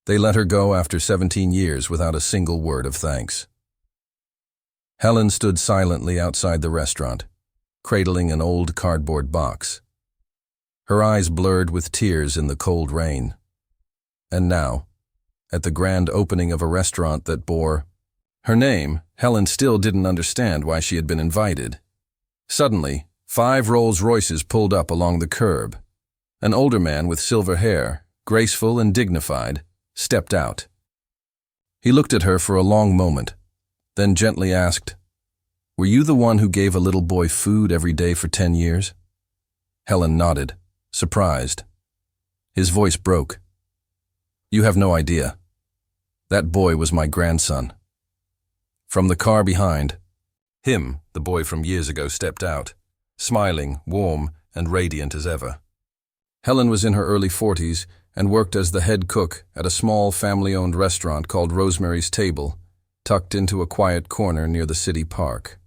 They let her go after 17 years without a single word of thanks. Helen stood silently outside the restaurant, cradling an old cardboard box. Her eyes blurred with tears in the cold rain. And now, at the grand opening of a restaurant that bore her name, Helen still didn't understand why she had been invited. Suddenly, 5 Rolls-Royces pulled up along the curb. An older man with silver hair, graceful and dignified, stepped out. He looked at her for a long moment, then gently asked, "Were you the one who gave a little boy food every day for 10 years?" Helen nodded, surprised. His voice broke. "You have no idea. That boy was my grandson." From the car behind, the boy from years ago, stepped out, smiling, warm, and radiant as ever. Helen was in her early 40s and worked as the head cook at a small family-owned restaurant called Rosemary's Table, tucked into a quiet corner near the city park.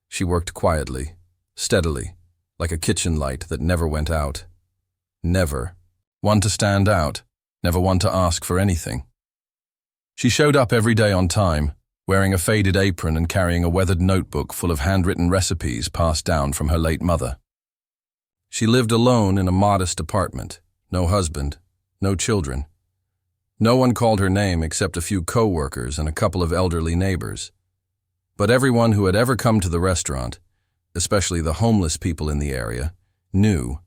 She worked quietly, steadily, like a kitchen light that never went out. Never one to stand out, never one to ask for anything. She showed up every day on time, wearing a faded apron and carrying a weathered notebook full of handwritten recipes passed down from her late mother. She lived alone in a modest apartment, no husband, no children. No one called her name except a few co-workers and a couple of elderly neighbors. But everyone who had ever come to the restaurant, especially the homeless people in the area, knew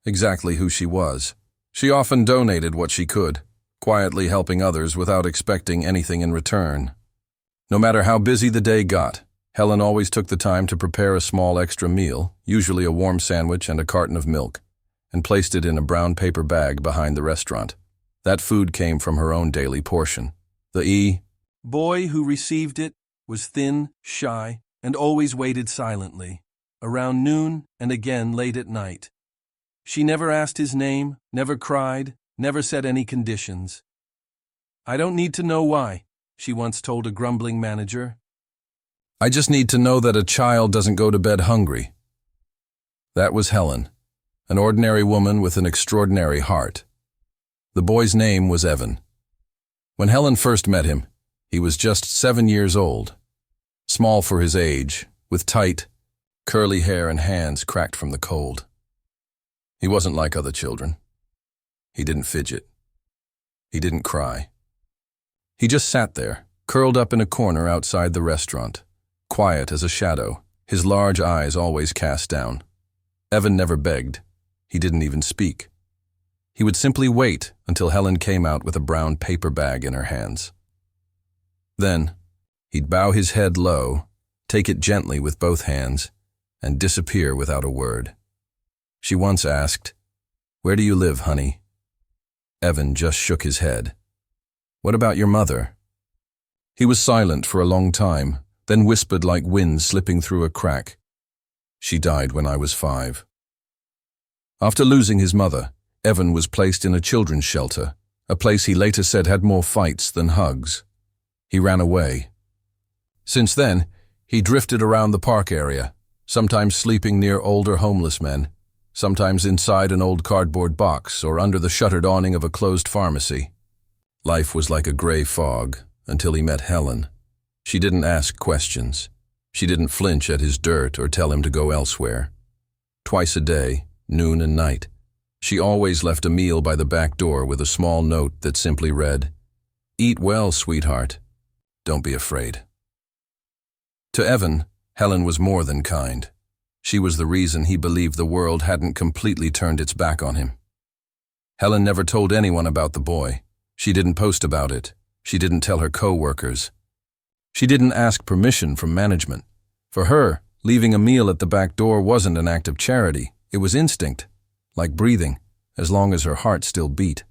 exactly who she was. She often donated what she could, quietly helping others without expecting anything in return. No matter how busy the day got, Helen always took the time to prepare a small extra meal, usually a warm sandwich and a carton of milk, and placed it in a brown paper bag behind the restaurant. That food came from her own daily portion. The boy who received it was thin, shy, and always waited silently, around noon and again late at night. She never asked his name, never cried, never set any conditions. "I don't need to know why," she once told a grumbling manager. "I just need to know that a child doesn't go to bed hungry." That was Helen, an ordinary woman with an extraordinary heart. The boy's name was Evan. When Helen first met him, he was just 7 years old, small for his age, with tight, curly hair and hands cracked from the cold. He wasn't like other children. He didn't fidget. He didn't cry. He just sat there, curled up in a corner outside the restaurant, quiet as a shadow, his large eyes always cast down. Evan never begged. He didn't even speak. He would simply wait until Helen came out with a brown paper bag in her hands. Then, he'd bow his head low, take it gently with both hands, and disappear without a word. She once asked, "Where do you live, honey?" Evan just shook his head. "What about your mother?" He was silent for a long time, then whispered like wind slipping through a crack. "She died when I was 5. After losing his mother, Evan was placed in a children's shelter, a place he later said had more fights than hugs. He ran away. Since then, he drifted around the park area, sometimes sleeping near older homeless men, sometimes inside an old cardboard box or under the shuttered awning of a closed pharmacy. Life was like a gray fog until he met Helen. She didn't ask questions. She didn't flinch at his dirt or tell him to go elsewhere. Twice a day, noon and night, she always left a meal by the back door with a small note that simply read, "Eat well, sweetheart. Don't be afraid." To Evan, Helen was more than kind. She was the reason he believed the world hadn't completely turned its back on him. Helen never told anyone about the boy. She didn't post about it. She didn't tell her co-workers. She didn't ask permission from management. For her, leaving a meal at the back door wasn't an act of charity. It was instinct, like breathing, as long as her heart still beat.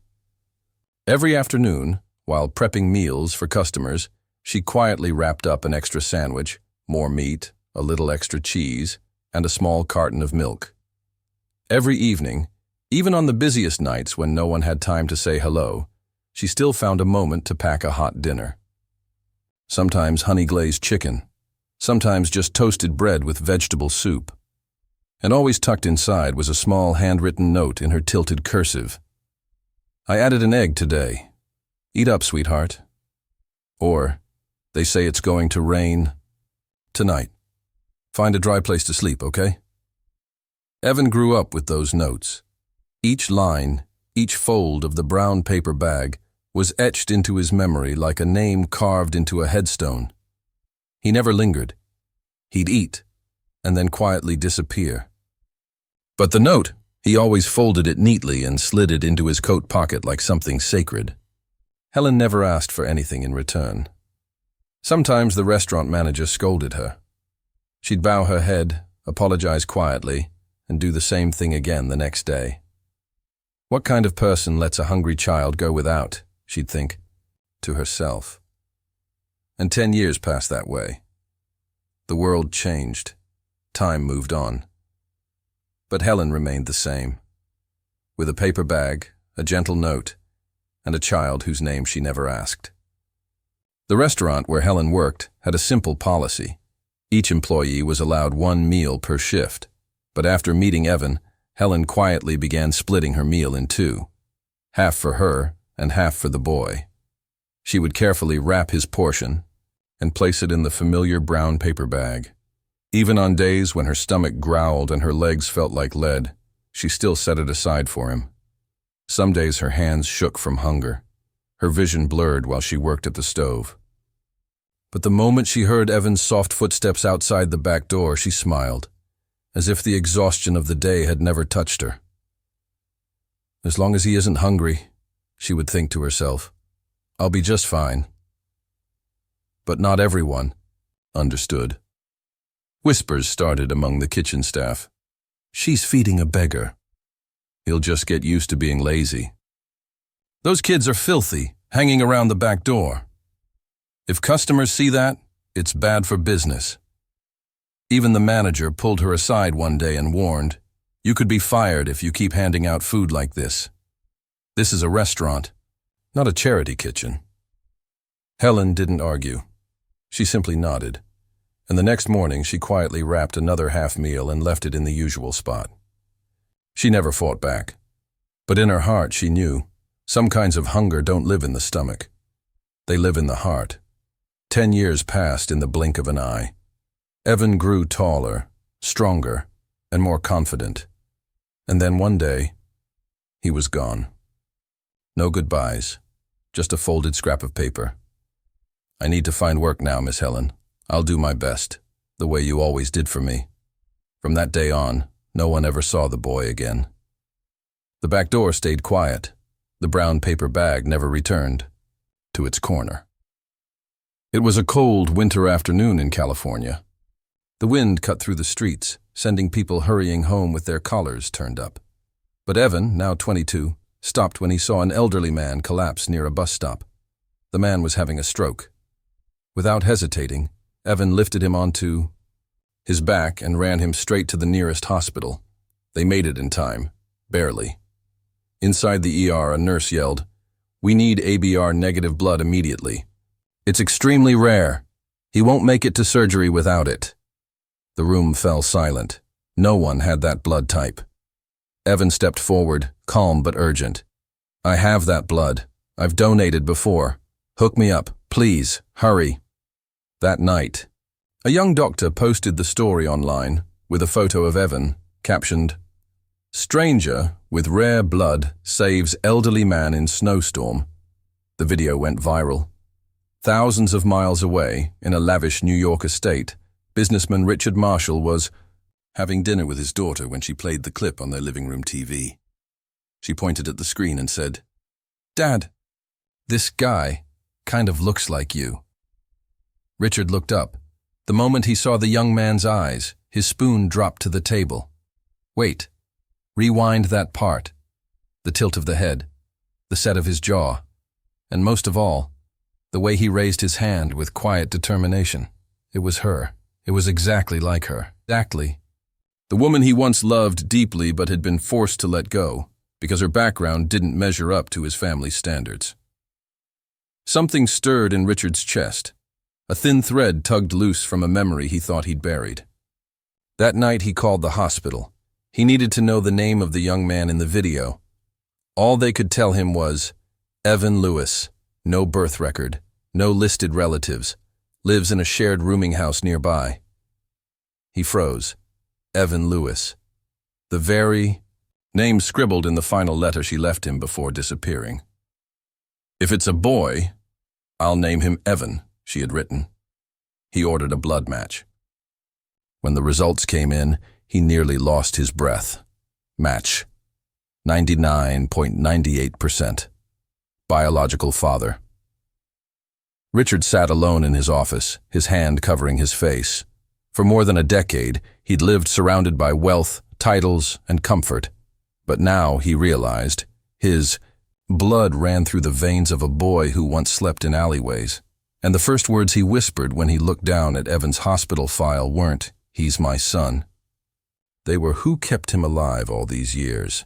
Every afternoon, while prepping meals for customers, she quietly wrapped up an extra sandwich, more meat, a little extra cheese, and a small carton of milk. Every evening, even on the busiest nights when no one had time to say hello, she still found a moment to pack a hot dinner. Sometimes honey-glazed chicken, sometimes just toasted bread with vegetable soup. And always tucked inside was a small handwritten note in her tilted cursive. "I added an egg today. Eat up, sweetheart. Or, they say it's going to rain tonight. Find a dry place to sleep, okay? Evan grew up with those notes. Each line, each fold of the brown paper bag was etched into his memory like a name carved into a headstone. He never lingered. He'd eat, and then quietly disappear. But the note, he always folded it neatly and slid it into his coat pocket like something sacred. Helen never asked for anything in return. Sometimes the restaurant manager scolded her. She'd bow her head, apologize quietly, and do the same thing again the next day. What kind of person lets a hungry child go without, she'd think, to herself. And 10 years passed that way. The world changed. Time moved on. But Helen remained the same, with a paper bag, a gentle note, and a child whose name she never asked. The restaurant where Helen worked had a simple policy. Each employee was allowed 1 meal per shift, but after meeting Evan, Helen quietly began splitting her meal in 2, half for her and half for the boy. She would carefully wrap his portion and place it in the familiar brown paper bag. Even on days when her stomach growled and her legs felt like lead, she still set it aside for him. Some days her hands shook from hunger. Her vision blurred while she worked at the stove. But the moment she heard Evan's soft footsteps outside the back door, she smiled, as if the exhaustion of the day had never touched her. As long as he isn't hungry, she would think to herself, I'll be just fine. But not everyone understood. Whispers started among the kitchen staff. She's feeding a beggar. He'll just get used to being lazy. Those kids are filthy, hanging around the back door. If customers see that, it's bad for business. Even the manager pulled her aside one day and warned, you could be fired if you keep handing out food like this. This is a restaurant, not a charity kitchen. Helen didn't argue. She simply nodded. And the next morning she quietly wrapped another half meal and left it in the usual spot. She never fought back. But in her heart she knew, some kinds of hunger don't live in the stomach. They live in the heart. 10 years passed in the blink of an eye. Evan grew taller, stronger, and more confident. And then one day, he was gone. No goodbyes, just a folded scrap of paper. I need to find work now, Miss Helen. I'll do my best, the way you always did for me. From that day on, no one ever saw the boy again. The back door stayed quiet. The brown paper bag never returned to its corner. It was a cold winter afternoon in California. The wind cut through the streets, sending people hurrying home with their collars turned up. But Evan, now 22, stopped when he saw an elderly man collapse near a bus stop. The man was having a stroke. Without hesitating, Evan lifted him onto his back and ran him straight to the nearest hospital. They made it in time, barely. Inside the ER, a nurse yelled, "We need ABR negative blood immediately. It's extremely rare. He won't make it to surgery without it." The room fell silent. No one had that blood type. Evan stepped forward, calm but urgent. "I have that blood. I've donated before. Hook me up, please, hurry." That night, a young doctor posted the story online with a photo of Evan, captioned, "Stranger with rare blood saves elderly man in snowstorm." The video went viral. Thousands of miles away, in a lavish New York estate, businessman Richard Marshall was having dinner with his daughter when she played the clip on their living room TV. She pointed at the screen and said, "Dad, this guy kind of looks like you." Richard looked up. The moment he saw the young man's eyes, his spoon dropped to the table. Wait. Rewind that part. The tilt of the head, the set of his jaw, and most of all, the way he raised his hand with quiet determination. It was her. It was exactly like her. Exactly. The woman he once loved deeply but had been forced to let go because her background didn't measure up to his family's standards. Something stirred in Richard's chest. A thin thread tugged loose from a memory he thought he'd buried. That night he called the hospital. He needed to know the name of the young man in the video. All they could tell him was, Evan Lewis, No birth record, no listed relatives, lives in a shared rooming house nearby. He froze. Evan Lewis. The very name scribbled in the final letter she left him before disappearing. "If it's a boy, I'll name him Evan," she had written. He ordered a blood match. When the results came in, he nearly lost his breath. Match. 99.98%. Biological father. Richard sat alone in his office, his hand covering his face. For more than a decade, he'd lived surrounded by wealth, titles, and comfort. But now, he realized, his blood ran through the veins of a boy who once slept in alleyways. And the first words he whispered when he looked down at Evan's hospital file weren't, "He's my son." They were, who kept him alive all these years.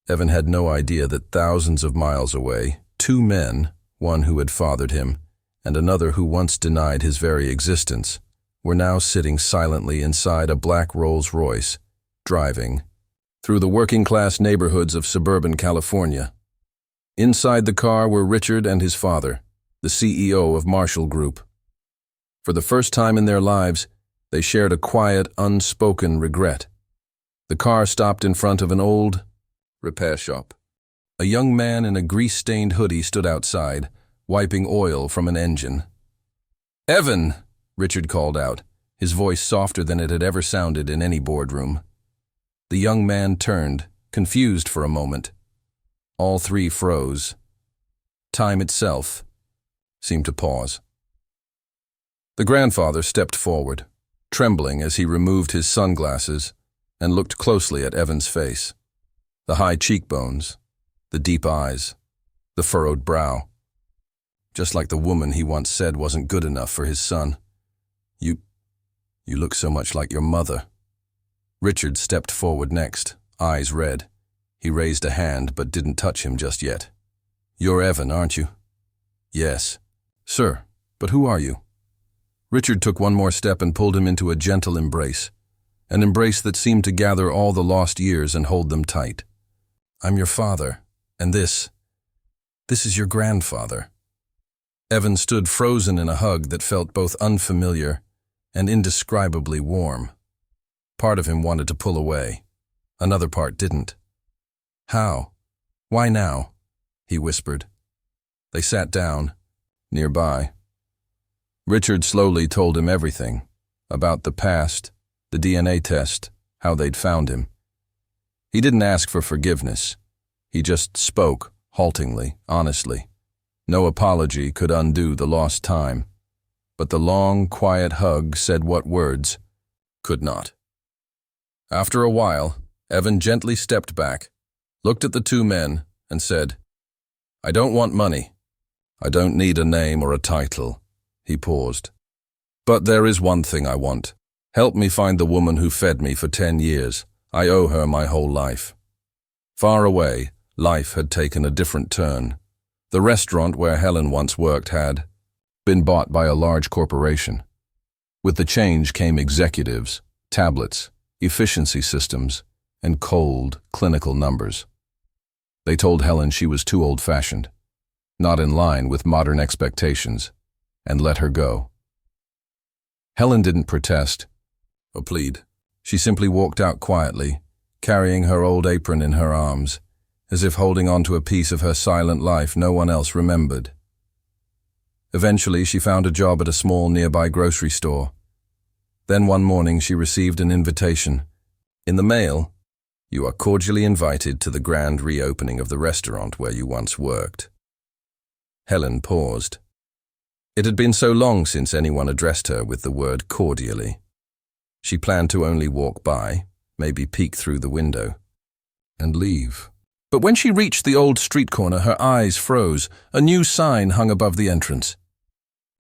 Evan had no idea that thousands of miles away, two men, one who had fathered him, and another who once denied his very existence, were now sitting silently inside a black Rolls-Royce, driving through the working-class neighborhoods of suburban California. Inside the car were Richard and his father, the CEO of Marshall Group. For the first time in their lives, they shared a quiet, unspoken regret. The car stopped in front of an old repair shop. A young man in a grease-stained hoodie stood outside, wiping oil from an engine. "Evan!" Richard called out, his voice softer than it had ever sounded in any boardroom. The young man turned, confused for a moment. All three froze. Time itself seemed to pause. The grandfather stepped forward, trembling as he removed his sunglasses and looked closely at Evan's face. The high cheekbones, the deep eyes, the furrowed brow. Just like the woman he once said wasn't good enough for his son. You look so much like your mother." Richard stepped forward next, eyes red. He raised a hand but didn't touch him just yet. "You're Evan, aren't you?" "Yes." "Sir, but who are you?" Richard took one more step and pulled him into a gentle embrace, an embrace that seemed to gather all the lost years and hold them tight. "I'm your father, and this is your grandfather." Evan stood frozen in a hug that felt both unfamiliar and indescribably warm. Part of him wanted to pull away. Another part didn't. "How? Why now?" he whispered. They sat down, nearby. Richard slowly told him everything, about the past, the DNA test, how they'd found him. He didn't ask for forgiveness. He just spoke, haltingly, honestly. No apology could undo the lost time. But the long, quiet hug said what words could not. After a while, Evan gently stepped back, looked at the two men, and said, "I don't want money. I don't need a name or a title." He paused. "But there is one thing I want. Help me find the woman who fed me for 10 years. I owe her my whole life." Far away, life had taken a different turn. The restaurant where Helen once worked had been bought by a large corporation. With the change came executives, tablets, efficiency systems, and cold, clinical numbers. They told Helen she was too old-fashioned, not in line with modern expectations, and let her go. Helen didn't protest or plead. She simply walked out quietly, carrying her old apron in her arms, as if holding on to a piece of her silent life no one else remembered. Eventually, she found a job at a small nearby grocery store. Then one morning she received an invitation. In the mail, "You are cordially invited to the grand reopening of the restaurant where you once worked." Helen paused. It had been so long since anyone addressed her with the word cordially. She planned to only walk by, maybe peek through the window, and leave. But when she reached the old street corner, her eyes froze. A new sign hung above the entrance.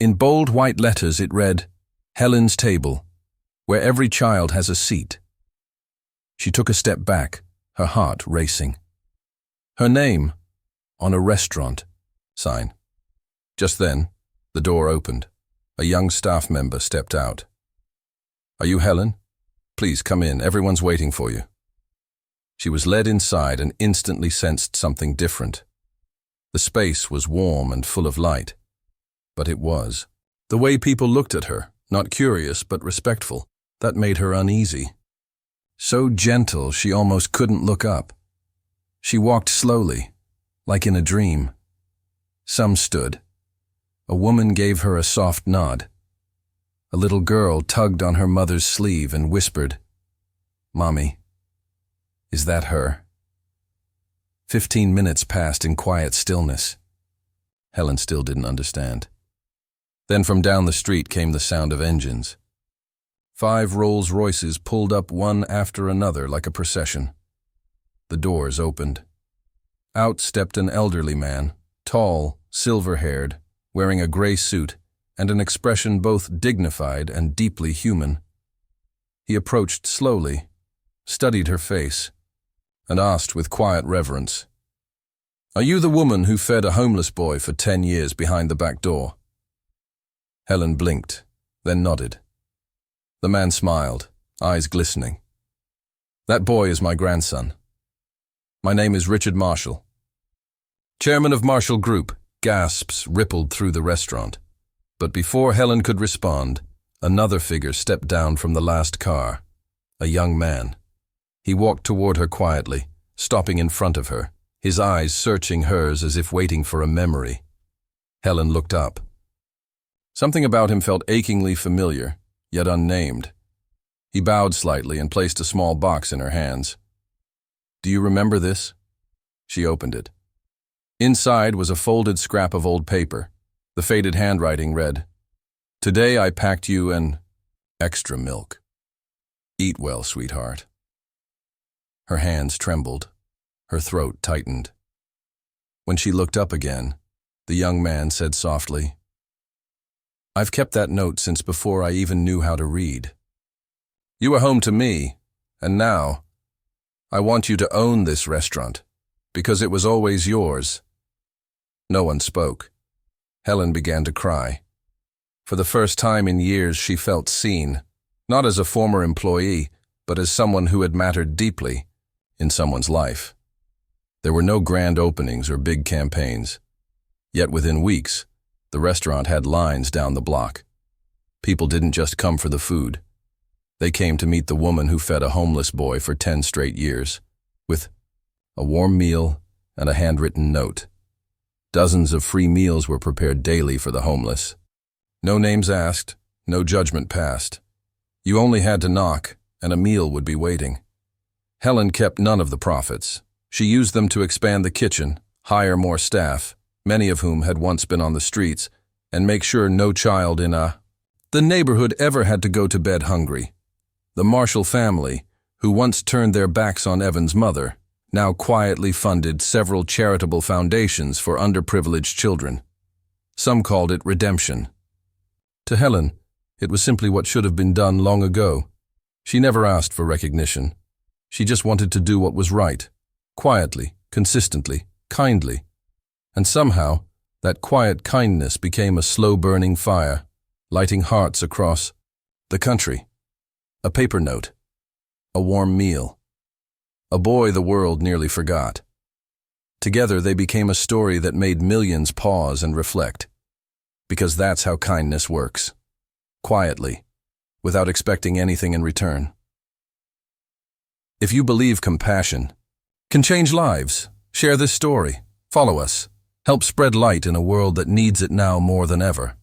In bold white letters it read, "Helen's Table, where every child has a seat." She took a step back, her heart racing. Her name on a restaurant sign. Just then, the door opened. A young staff member stepped out. "Are you Helen? Please come in, everyone's waiting for you." She was led inside and instantly sensed something different. The space was warm and full of light. But it was. The way people looked at her, not curious but respectful, that made her uneasy. So gentle she almost couldn't look up. She walked slowly, like in a dream. Some stood. A woman gave her a soft nod. A little girl tugged on her mother's sleeve and whispered, "Mommy, is that her?" 15 minutes passed in quiet stillness. Helen still didn't understand. Then from down the street came the sound of engines. 5 Rolls-Royces pulled up one after another like a procession. The doors opened. Out stepped an elderly man, tall, silver-haired, wearing a gray suit and an expression both dignified and deeply human. He approached slowly, studied her face, and asked with quiet reverence, "Are you the woman who fed a homeless boy for 10 years behind the back door?" Helen blinked, then nodded. The man smiled, eyes glistening. "That boy is my grandson. My name is Richard Marshall." Chairman of Marshall Group, gasps rippled through the restaurant. But before Helen could respond, another figure stepped down from the last car, a young man. He walked toward her quietly, stopping in front of her, his eyes searching hers as if waiting for a memory. Helen looked up. Something about him felt achingly familiar, yet unnamed. He bowed slightly and placed a small box in her hands. "Do you remember this?" She opened it. Inside was a folded scrap of old paper. The faded handwriting read, "Today I packed you an extra milk. Eat well, sweetheart." Her hands trembled. Her throat tightened. When she looked up again, the young man said softly, "I've kept that note since before I even knew how to read. You were home to me, and now I want you to own this restaurant, because it was always yours." No one spoke. Helen began to cry. For the first time in years she felt seen, not as a former employee, but as someone who had mattered deeply in someone's life. There were no grand openings or big campaigns. Yet within weeks, the restaurant had lines down the block. People didn't just come for the food. They came to meet the woman who fed a homeless boy for 10 straight years, with a warm meal and a handwritten note. Dozens of free meals were prepared daily for the homeless. No names asked, no judgment passed. You only had to knock, and a meal would be waiting. Helen kept none of the profits. She used them to expand the kitchen, hire more staff, many of whom had once been on the streets, and make sure no child in the neighborhood ever had to go to bed hungry. The Marshall family, who once turned their backs on Evan's mother, now quietly funded several charitable foundations for underprivileged children. Some called it redemption. To Helen, it was simply what should have been done long ago. She never asked for recognition. She just wanted to do what was right, quietly, consistently, kindly. And somehow, that quiet kindness became a slow-burning fire, lighting hearts across the country. A paper note. A warm meal. A boy the world nearly forgot. Together they became a story that made millions pause and reflect. Because that's how kindness works. Quietly, without expecting anything in return. If you believe compassion can change lives, share this story. Follow us. Help spread light in a world that needs it now more than ever.